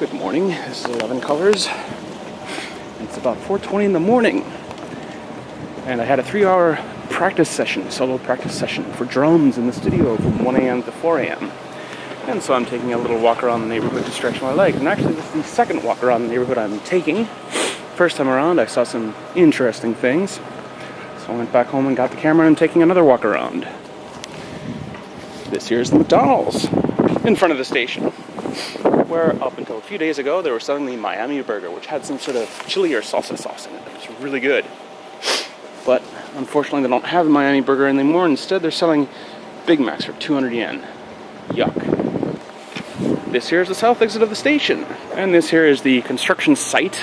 Good morning, this is 11 Colors. It's about 4:20 in the morning. And I had a 3-hour practice session, solo practice session for drums in the studio from 1 a.m. to 4 a.m. And so I'm taking a little walk around the neighborhood to stretch my legs. And actually this is the second walk around the neighborhood I'm taking. First time around I saw some interesting things. So I went back home and got the camera and I'm taking another walk around. This here's the McDonald's in front of the station, where up until a few days ago they were selling the Miami burger, which had some sort of chili or salsa sauce in it. It was really good. But unfortunately they don't have the Miami burger anymore. Instead they're selling Big Macs for 200 yen. Yuck. This here is the south exit of the station. And this here is the construction site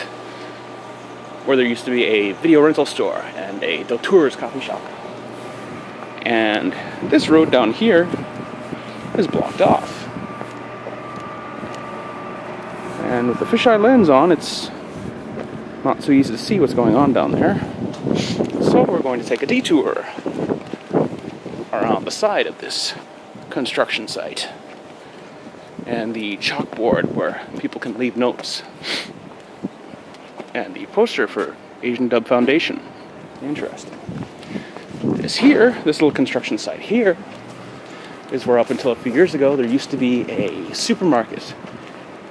where there used to be a video rental store and a Del Tours coffee shop. And this road down here is blocked off. And with the fisheye lens on, it's not so easy to see what's going on down there. So we're going to take a detour around the side of this construction site. And the chalkboard where people can leave notes. And the poster for Asian Dub Foundation. Interesting. This little construction site here, is where up until a few years ago there used to be a supermarket.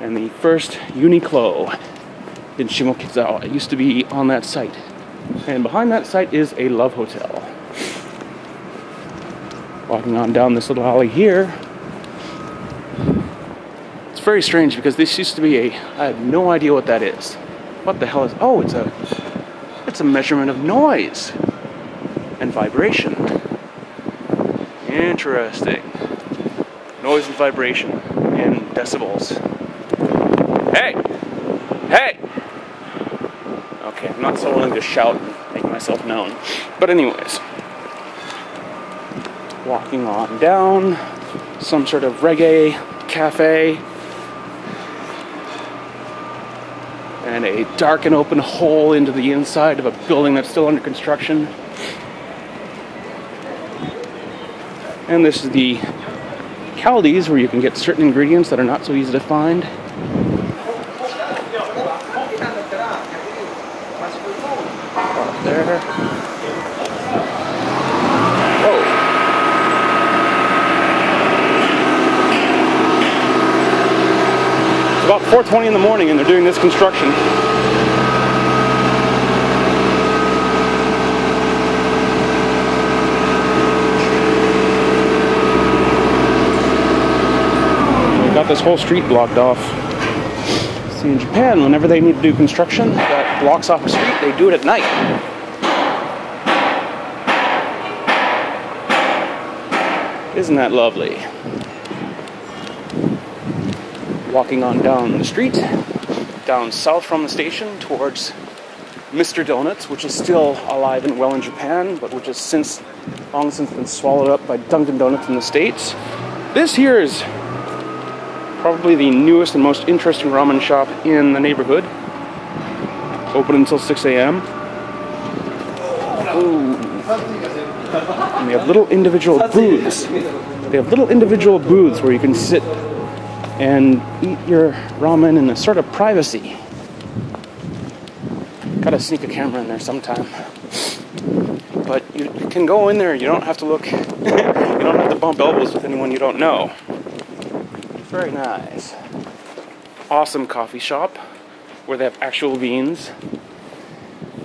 And the first Uniqlo in Shimokizawa. It used to be on that site. And behind that site is a Love Hotel. Walking on down this little alley here. It's very strange because this used to be I have no idea what that is. What the hell is, oh, it's a measurement of noise and vibration. Interesting. Noise and vibration in decibels. Hey! Hey! Okay, I'm not so willing to shout and make myself known. But anyways, walking on down, some sort of reggae cafe, and a dark and open hole into the inside of a building that's still under construction. And this is the Caldi's, where you can get certain ingredients that are not so easy to find. Up there. Whoa. It's about 4:20 in the morning and they're doing this construction. Got this whole street blocked off. See, in Japan, whenever they need to do construction that blocks off a street, they do it at night. Isn't that lovely? Walking on down the street, down south from the station towards Mr. Donuts, which is still alive and well in Japan, but which has long since been swallowed up by Dunkin' Donuts in the States. This here is probably the newest and most interesting ramen shop in the neighborhood. Open until 6 a.m. Ooh. And they have little individual booths. They have little individual booths where you can sit and eat your ramen in a sort of privacy. Gotta sneak a camera in there sometime. But you can go in there, you don't have to look, you don't have to bump elbows with anyone you don't know. Very nice. Awesome coffee shop where they have actual beans.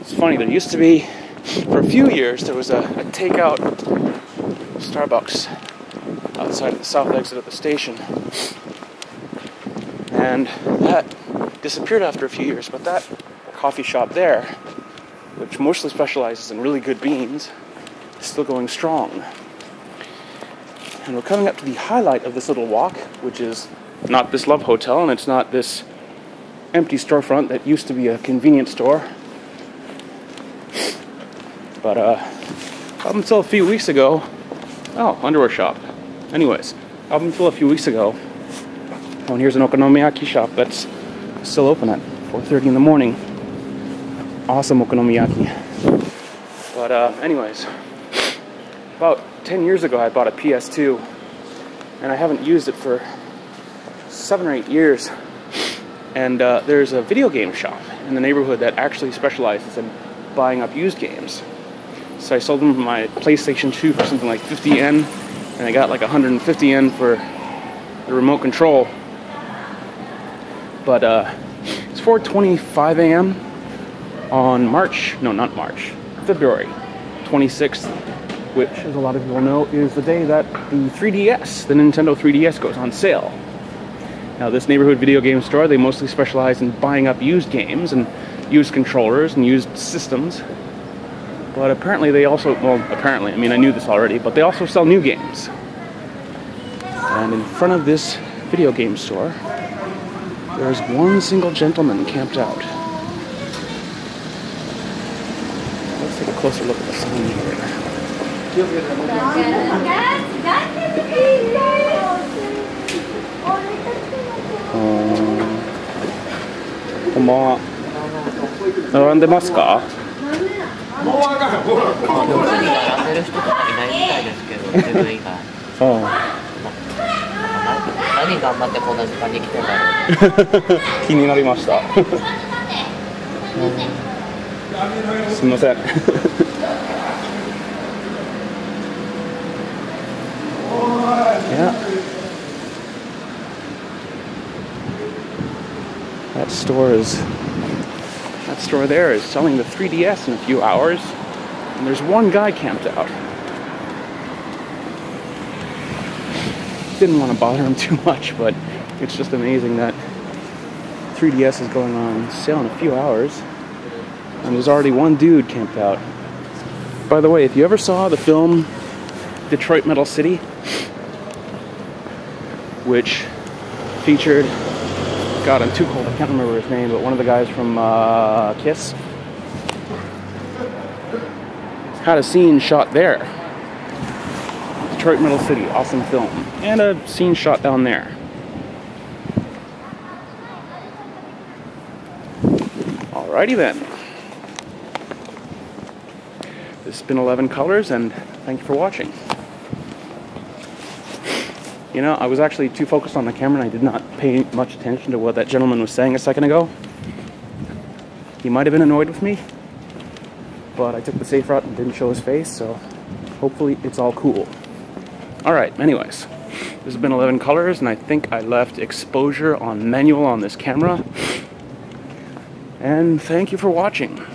It's funny, there used to be, for a few years, there was a takeout Starbucks outside of the south exit of the station. And that disappeared after a few years, but that coffee shop there, which mostly specializes in really good beans, is still going strong. And we're coming up to the highlight of this little walk, which is not this Love Hotel, and it's not this empty storefront that used to be a convenience store. But up until a few weeks ago, oh, underwear shop. Anyways, up until a few weeks ago, oh, and here's an okonomiyaki shop that's still open at 4:30 in the morning. Awesome okonomiyaki. But anyways, about 10 years ago I bought a PS2 and I haven't used it for 7 or 8 years. And there's a video game shop in the neighborhood that actually specializes in buying up used games. So I sold them my PlayStation 2 for something like 50 yen, and I got like 150 yen for the remote control. But it's 4:25 a.m. on February 26th, which, as a lot of people know, is the day that the 3DS, the Nintendo 3DS, goes on sale. Now, this neighborhood video game store, they mostly specialize in buying up used games and used controllers and used systems. But apparently they also, well, apparently, I mean, I knew this already, but they also sell new games. And in front of this video game store, there's one single gentleman camped out. Let's take a closer look at the sign here. Konbanwa. 並んでますか？もうわかる。もうやってる人とかいないみたいですけど、自分以外。何頑張ってこんな時間に来てんだろう。気になりました。すみません。Yeah. That store there is selling the 3DS in a few hours, and there's one guy camped out. Didn't want to bother him too much, but it's just amazing that 3DS is going on sale in a few hours, and there's already one dude camped out. By the way, if you ever saw the film Detroit Metal City, which featured, God, I'm too cold, I can't remember his name, but one of the guys from Kiss had a scene shot there. Detroit Metal City, awesome film. And a scene shot down there. Alrighty then. This has been 11 Colors, and thank you for watching. You know, I was actually too focused on the camera and I did not pay much attention to what that gentleman was saying a second ago. He might have been annoyed with me, but I took the safe route and didn't show his face, so hopefully it's all cool. Alright, anyways, this has been 11 Colors, and I think I left exposure on manual on this camera. And thank you for watching.